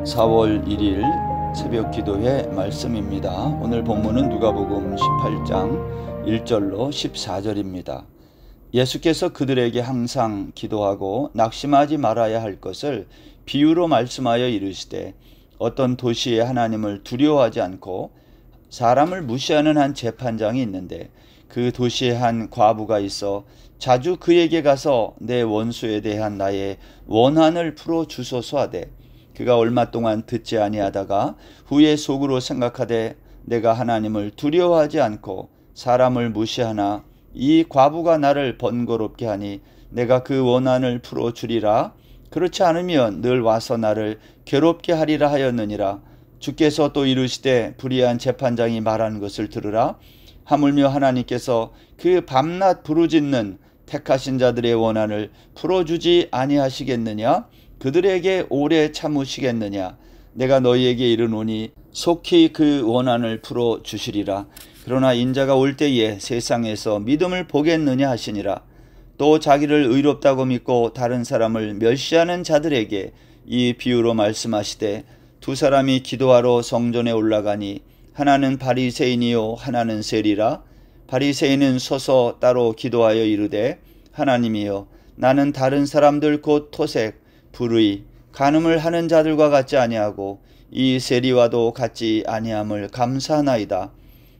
4월 1일 새벽 기도회 말씀입니다. 오늘 본문은 누가복음 18장 1절로 14절입니다. 예수께서 그들에게 항상 기도하고 낙심하지 말아야 할 것을 비유로 말씀하여 이르시되, 어떤 도시에 하나님을 두려워하지 않고 사람을 무시하는 한 재판장이 있는데, 그 도시에 한 과부가 있어 자주 그에게 가서 내 원수에 대한 나의 원한을 풀어 주소서 하되, 그가 얼마 동안 듣지 아니하다가 후에 속으로 생각하되, 내가 하나님을 두려워하지 않고 사람을 무시하나 이 과부가 나를 번거롭게 하니 내가 그 원한을 풀어 주리라. 그렇지 않으면 늘 와서 나를 괴롭게 하리라 하였느니라. 주께서 또 이르시되, 불의한 재판장이 말한 것을 들으라. 하물며 하나님께서 그 밤낮 부르짖는 택하신 자들의 원한을 풀어주지 아니하시겠느냐? 그들에게 오래 참으시겠느냐? 내가 너희에게 이르노니 속히 그 원한을 풀어주시리라. 그러나 인자가 올 때에 세상에서 믿음을 보겠느냐 하시니라. 또 자기를 의롭다고 믿고 다른 사람을 멸시하는 자들에게 이 비유로 말씀하시되, 두 사람이 기도하러 성전에 올라가니 하나는 바리새인이요 하나는 세리라. 바리새인은 서서 따로 기도하여 이르되, 하나님이여, 나는 다른 사람들 곧 토색, 불의, 간음을 하는 자들과 같지 아니하고 이 세리와도 같지 아니함을 감사하나이다.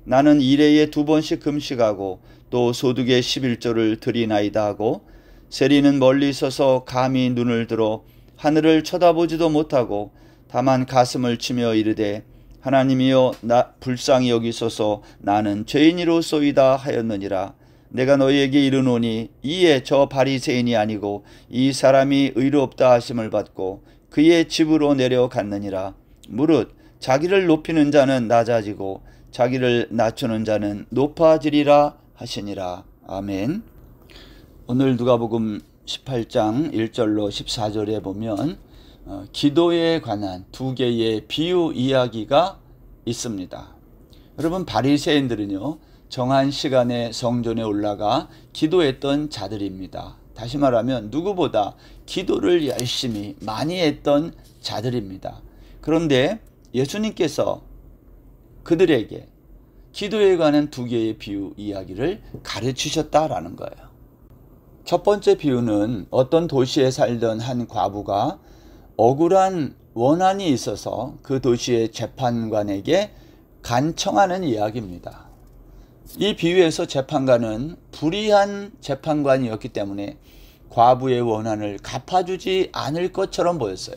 나는 일해에 2번씩 금식하고 또 소득의 11조를 드리나이다 하고, 세리는 멀리 서서 감히 눈을 들어 하늘을 쳐다보지도 못하고 다만 가슴을 치며 이르되, 하나님이여, 나 불쌍히 여기소서, 나는 죄인이로소이다 하였느니라. 내가 너희에게 이르노니 이에 저 바리새인이 아니고 이 사람이 의롭다 하심을 받고 그의 집으로 내려갔느니라. 무릇 자기를 높이는 자는 낮아지고 자기를 낮추는 자는 높아지리라 하시니라. 아멘. 오늘 누가복음 18장 1절로 14절에 보면 기도에 관한 2개의 비유 이야기가 있습니다. 여러분, 바리새인들은요, 정한 시간에 성전에 올라가 기도했던 자들입니다. 다시 말하면 누구보다 기도를 열심히 많이 했던 자들입니다. 그런데 예수님께서 그들에게 기도에 관한 2개의 비유 이야기를 가르치셨다라는 거예요. 첫 번째 비유는 어떤 도시에 살던 한 과부가 억울한 원한이 있어서 그 도시의 재판관에게 간청하는 이야기입니다. 이 비유에서 재판관은 불의한 재판관이었기 때문에 과부의 원한을 갚아주지 않을 것처럼 보였어요.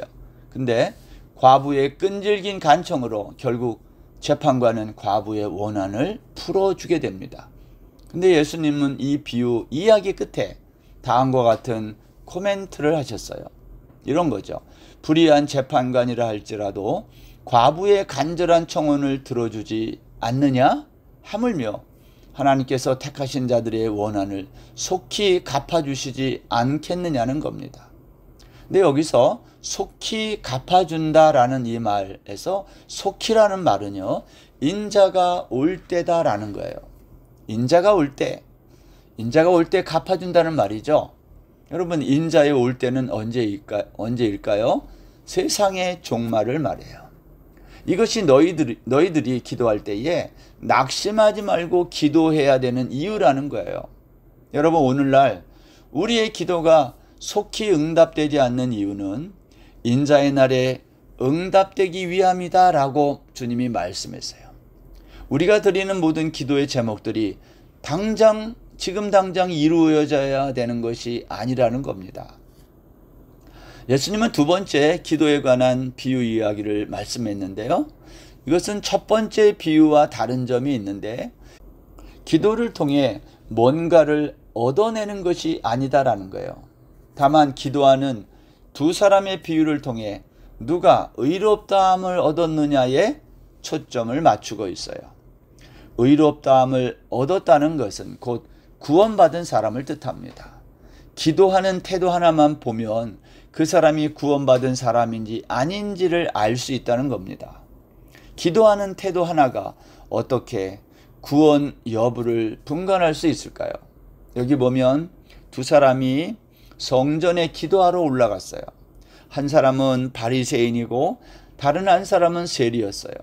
근데 과부의 끈질긴 간청으로 결국 재판관은 과부의 원한을 풀어주게 됩니다. 근데 예수님은 이 비유 이야기 끝에 다음과 같은 코멘트를 하셨어요. 이런 거죠. 불의한 재판관이라 할지라도 과부의 간절한 청원을 들어주지 않느냐? 하물며 하나님께서 택하신 자들의 원한을 속히 갚아주시지 않겠느냐는 겁니다. 근데 여기서 속히 갚아준다라는 이 말에서 속히라는 말은요, 인자가 올 때다라는 거예요. 인자가 올 때 갚아준다는 말이죠. 여러분, 인자의 올 때는 언제일까요? 세상의 종말을 말해요. 이것이 너희들이 기도할 때에 낙심하지 말고 기도해야 되는 이유라는 거예요. 여러분, 오늘날 우리의 기도가 속히 응답되지 않는 이유는 인자의 날에 응답되기 위함이다 라고 주님이 말씀했어요. 우리가 드리는 모든 기도의 제목들이 지금 당장 이루어져야 되는 것이 아니라는 겁니다. 예수님은 2번째 기도에 관한 비유 이야기를 말씀했는데요. 이것은 첫 번째 비유와 다른 점이 있는데, 기도를 통해 뭔가를 얻어내는 것이 아니다라는 거예요. 다만 기도하는 두 사람의 비유를 통해 누가 의롭다함을 얻었느냐에 초점을 맞추고 있어요. 의롭다함을 얻었다는 것은 곧 구원받은 사람을 뜻합니다. 기도하는 태도 하나만 보면 그 사람이 구원받은 사람인지 아닌지를 알 수 있다는 겁니다. 기도하는 태도 하나가 어떻게 구원 여부를 분간할 수 있을까요? 여기 보면 두 사람이 성전에 기도하러 올라갔어요. 한 사람은 바리새인이고 다른 한 사람은 세리였어요.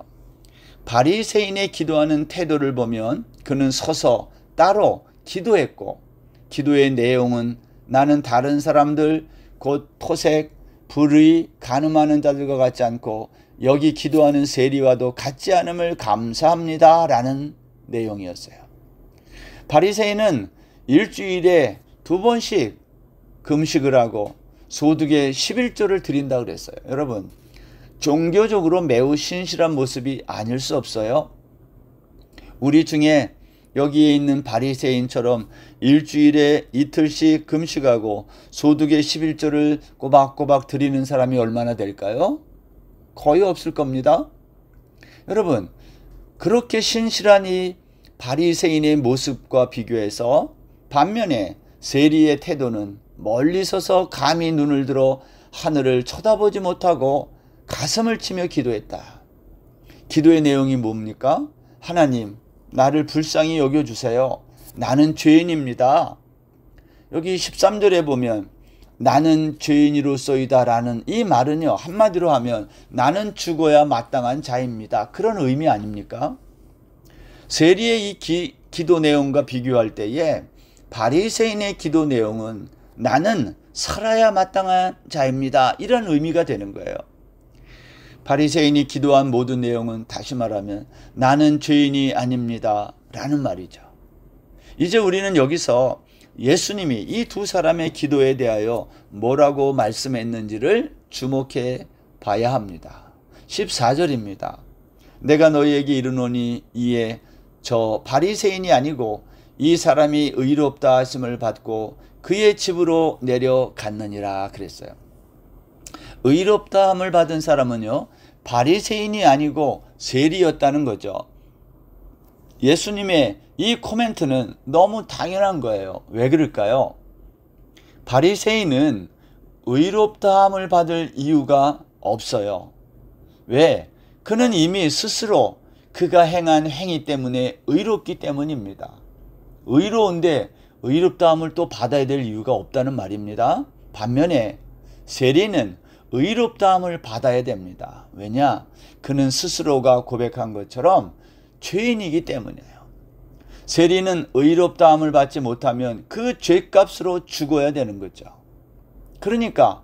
바리새인의 기도하는 태도를 보면 그는 서서 따로 기도했고, 기도의 내용은 나는 다른 사람들 곧 토색, 불의, 간음하는 자들과 같지 않고 여기 기도하는 세리와도 같지 않음을 감사합니다 라는 내용이었어요. 바리새인은 일주일에 2번씩 금식을 하고 소득의 11조를 드린다고 그랬어요. 여러분, 종교적으로 매우 신실한 모습이 아닐 수 없어요. 우리 중에 여기에 있는 바리새인처럼 일주일에 이틀씩 금식하고 소득의 11조를 꼬박꼬박 드리는 사람이 얼마나 될까요? 거의 없을 겁니다. 여러분, 그렇게 신실한 이 바리새인의 모습과 비교해서 반면에 세리의 태도는 멀리 서서 감히 눈을 들어 하늘을 쳐다보지 못하고 가슴을 치며 기도했다. 기도의 내용이 뭡니까? 하나님, 나를 불쌍히 여겨주세요. 나는 죄인입니다. 여기 13절에 보면 나는 죄인이로소이다 라는 이 말은요, 한마디로 하면 나는 죽어야 마땅한 자입니다. 그런 의미 아닙니까? 세리의 이 기도 내용과 비교할 때에 바리새인의 기도 내용은 나는 살아야 마땅한 자입니다. 이런 의미가 되는 거예요. 바리새인이 기도한 모든 내용은 다시 말하면 나는 죄인이 아닙니다 라는 말이죠. 이제 우리는 여기서 예수님이 이 두 사람의 기도에 대하여 뭐라고 말씀했는지를 주목해 봐야 합니다. 14절입니다. 내가 너희에게 이르노니 이에 저 바리새인이 아니고 이 사람이 의롭다 하심을 받고 그의 집으로 내려갔느니라 그랬어요. 의롭다함을 받은 사람은요, 바리새인이 아니고 세리였다는 거죠. 예수님의 이 코멘트는 너무 당연한 거예요. 왜 그럴까요? 바리새인은 의롭다함을 받을 이유가 없어요. 왜? 그는 이미 스스로 그가 행한 행위 때문에 의롭기 때문입니다. 의로운데 의롭다함을 또 받아야 될 이유가 없다는 말입니다. 반면에 세리는 의롭다함을 받아야 됩니다. 왜냐? 그는 스스로가 고백한 것처럼 죄인이기 때문이에요. 세리는 의롭다함을 받지 못하면 그 죄값으로 죽어야 되는 거죠. 그러니까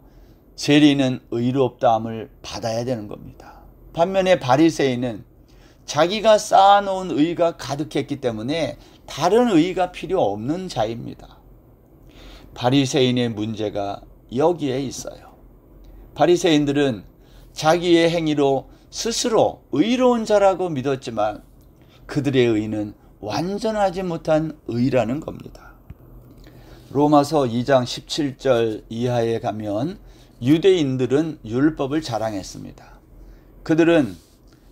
세리는 의롭다함을 받아야 되는 겁니다. 반면에 바리새인은 자기가 쌓아놓은 의가 가득했기 때문에 다른 의가 필요 없는 자입니다. 바리새인의 문제가 여기에 있어요. 바리새인들은 자기의 행위로 스스로 의로운 자라고 믿었지만 그들의 의는 완전하지 못한 의라는 겁니다. 로마서 2장 17절 이하에 가면 유대인들은 율법을 자랑했습니다. 그들은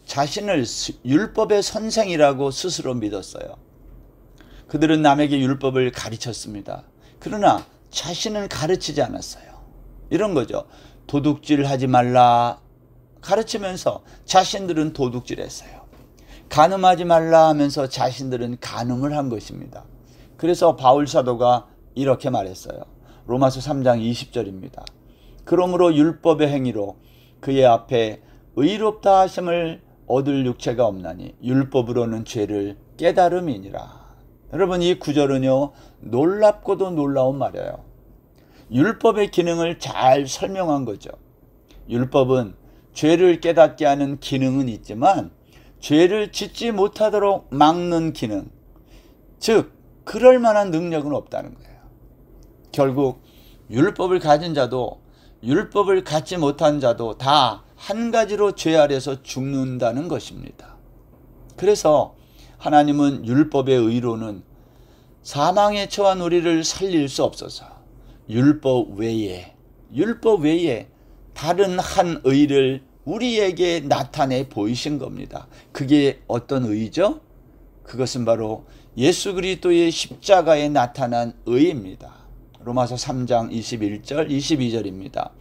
자신을 율법의 선생이라고 스스로 믿었어요. 그들은 남에게 율법을 가르쳤습니다. 그러나 자신은 가르치지 않았어요. 이런 거죠. 도둑질 하지 말라 가르치면서 자신들은 도둑질했어요. 간음하지 말라 하면서 자신들은 간음을 한 것입니다. 그래서 바울 사도가 이렇게 말했어요. 로마서 3장 20절입니다. 그러므로 율법의 행위로 그의 앞에 의롭다 하심을 얻을 육체가 없나니 율법으로는 죄를 깨달음이니라. 여러분, 이 구절은요, 놀랍고도 놀라운 말이에요. 율법의 기능을 잘 설명한 거죠. 율법은 죄를 깨닫게 하는 기능은 있지만 죄를 짓지 못하도록 막는 기능, 즉 그럴 만한 능력은 없다는 거예요. 결국 율법을 가진 자도 율법을 갖지 못한 자도 다 한 가지로 죄 아래서 죽는다는 것입니다. 그래서 하나님은 율법의 의로는 사망에 처한 우리를 살릴 수 없어서 율법 외에 다른 한 의를 우리에게 나타내 보이신 겁니다. 그게 어떤 의죠? 그것은 바로 예수 그리스도의 십자가에 나타난 의입니다. 로마서 3장 21절 22절입니다.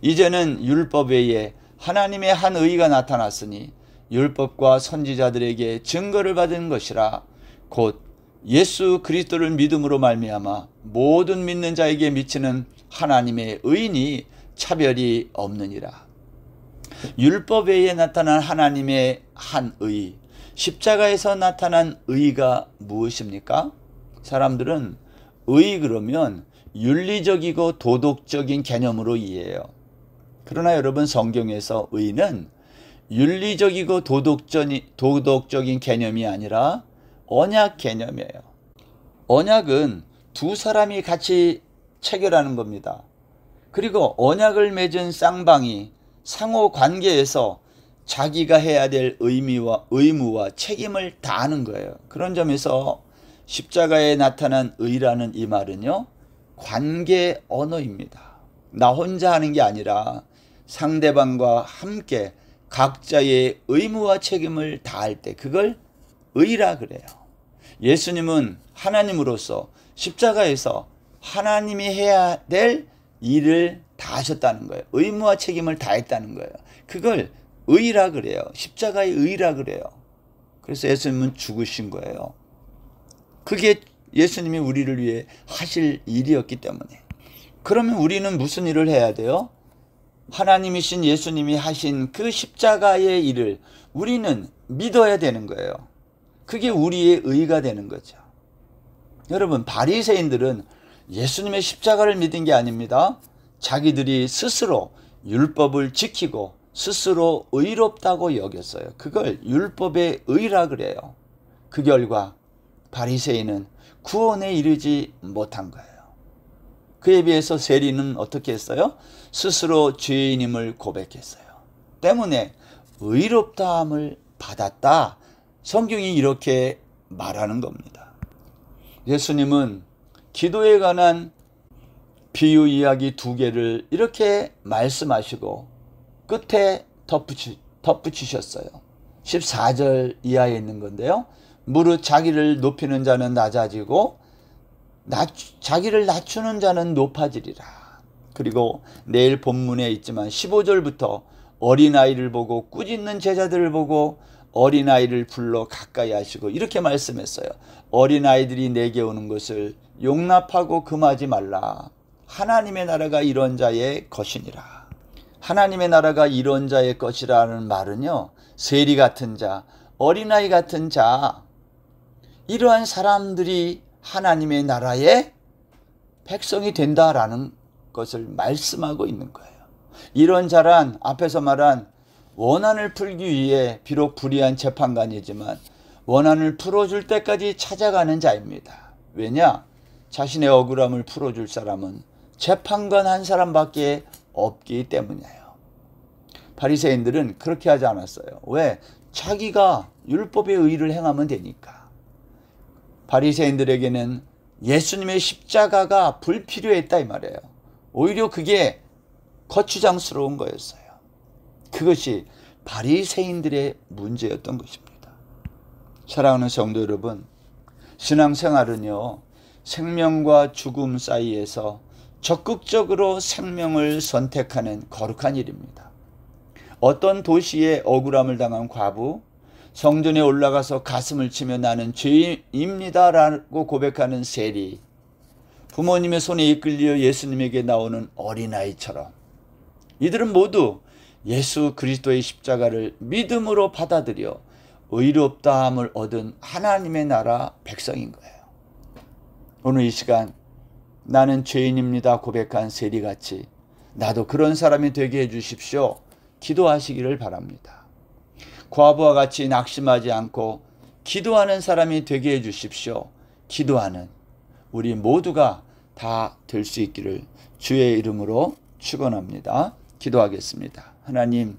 이제는 율법 외에 하나님의 한 의가 나타났으니 율법과 선지자들에게 증거를 받은 것이라 곧 예수 그리스도를 믿음으로 말미암아 모든 믿는 자에게 미치는 하나님의 의인이 차별이 없느니라. 율법 외에 나타난 하나님의 한 의, 십자가에서 나타난 의가 무엇입니까? 사람들은 의 그러면 윤리적이고 도덕적인 개념으로 이해해요. 그러나 여러분, 성경에서 의는 윤리적이고 도덕적인 개념이 아니라 언약 개념이에요. 언약은 두 사람이 같이 체결하는 겁니다. 그리고 언약을 맺은 쌍방이 상호 관계에서 자기가 해야 될 의무와 책임을 다하는 거예요. 그런 점에서 십자가에 나타난 의라는 이 말은요, 관계 언어입니다. 나 혼자 하는 게 아니라 상대방과 함께 각자의 의무와 책임을 다할 때 그걸 의라 그래요. 예수님은 하나님으로서 십자가에서 하나님이 해야 될 일을 다 하셨다는 거예요. 의무와 책임을 다했다는 거예요. 그걸 의라 그래요. 십자가의 의라 그래요. 그래서 예수님은 죽으신 거예요. 그게 예수님이 우리를 위해 하실 일이었기 때문에. 그러면 우리는 무슨 일을 해야 돼요? 하나님이신 예수님이 하신 그 십자가의 일을 우리는 믿어야 되는 거예요. 그게 우리의 의가 되는 거죠. 여러분, 바리새인들은 예수님의 십자가를 믿은 게 아닙니다. 자기들이 스스로 율법을 지키고 스스로 의롭다고 여겼어요. 그걸 율법의 의라 그래요. 그 결과 바리새인은 구원에 이르지 못한 거예요. 그에 비해서 세리는 어떻게 했어요? 스스로 죄인임을 고백했어요. 때문에 의롭다함을 받았다. 성경이 이렇게 말하는 겁니다. 예수님은 기도에 관한 비유 이야기 2개를 이렇게 말씀하시고 끝에 덧붙이셨어요. 14절 이하에 있는 건데요. 무릇 자기를 높이는 자는 낮아지고 자기를 낮추는 자는 높아지리라. 그리고 내일 본문에 있지만 15절부터 어린아이를 보고 꾸짖는 제자들을 보고 어린아이를 불러 가까이 하시고 이렇게 말씀했어요. 어린아이들이 내게 오는 것을 용납하고 금하지 말라. 하나님의 나라가 이런 자의 것이니라. 하나님의 나라가 이런 자의 것이라는 말은요, 세리 같은 자, 어린아이 같은 자, 이러한 사람들이 하나님의 나라의 백성이 된다라는 것을 말씀하고 있는 거예요. 이런 자란 앞에서 말한 원한을 풀기 위해 비록 불의한 재판관이지만 원한을 풀어줄 때까지 찾아가는 자입니다. 왜냐? 자신의 억울함을 풀어줄 사람은 재판관 한 사람밖에 없기 때문이에요. 바리새인들은 그렇게 하지 않았어요. 왜? 자기가 율법의 의를 행하면 되니까. 바리새인들에게는 예수님의 십자가가 불필요했다 이 말이에요. 오히려 그게 거추장스러운 거였어요. 그것이 바리새인들의 문제였던 것입니다. 사랑하는 성도 여러분, 신앙생활은요, 생명과 죽음 사이에서 적극적으로 생명을 선택하는 거룩한 일입니다. 어떤 도시에 억울함을 당한 과부, 성전에 올라가서 가슴을 치며 나는 죄인입니다 라고 고백하는 세리, 부모님의 손에 이끌려 예수님에게 나오는 어린아이처럼 이들은 모두 예수 그리스도의 십자가를 믿음으로 받아들여 의롭다함을 얻은 하나님의 나라 백성인 거예요. 오늘 이 시간 나는 죄인입니다 고백한 세리같이 나도 그런 사람이 되게 해주십시오. 기도하시기를 바랍니다. 과부와 같이 낙심하지 않고 기도하는 사람이 되게 해주십시오. 기도하는 우리 모두가 다 될 수 있기를 주의 이름으로 축원합니다. 기도하겠습니다. 하나님,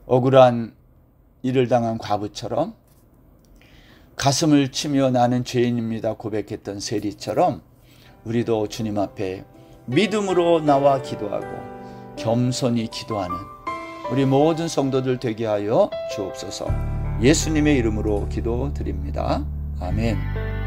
억울한 일을 당한 과부처럼 가슴을 치며 나는 죄인입니다 고백했던 세리처럼 우리도 주님 앞에 믿음으로 나와 기도하고 겸손히 기도하는 우리 모든 성도들 되게 하여 주옵소서. 예수님의 이름으로 기도드립니다. 아멘.